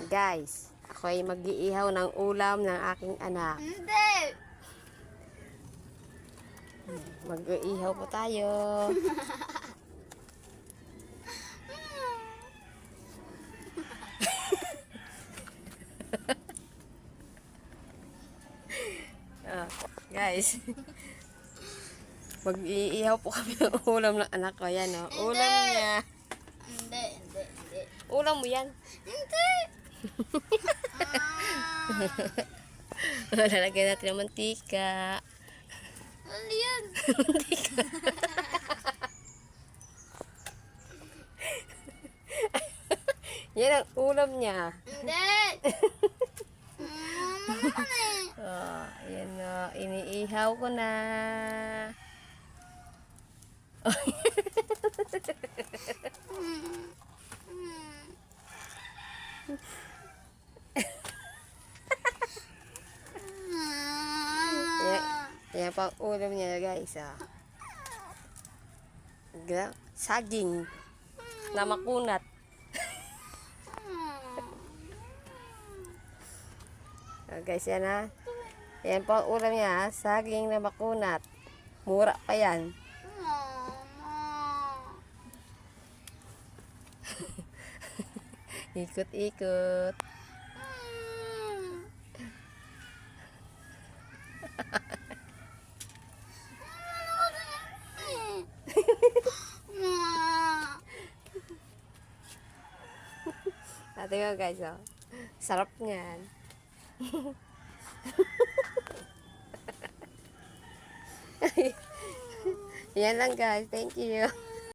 Guys, ako ay mag-iihaw ng ulam ng aking anak. Hindi! Mag-iihaw po tayo. Guys, mag-iihaw po kami ng ulam ng anak ko. Yan, oh. Ulam niya. Hindi. Ulam mo yan. Hindi! Lalagyan natin ng mantika. Ano yan? Mantika. Yan ang ulam niya. Hindi! Oh, ayan o. Iniihaw ko na. Yan pa ang ulam niya, guys. Saging na makunat. Guys, yan ha. Yan po ang ulam niya, saging na makunat. Mura pa yan. Ikot-ikot. Tingnan guys, oh. Sarap niyan. Yan lang guys. Thank you.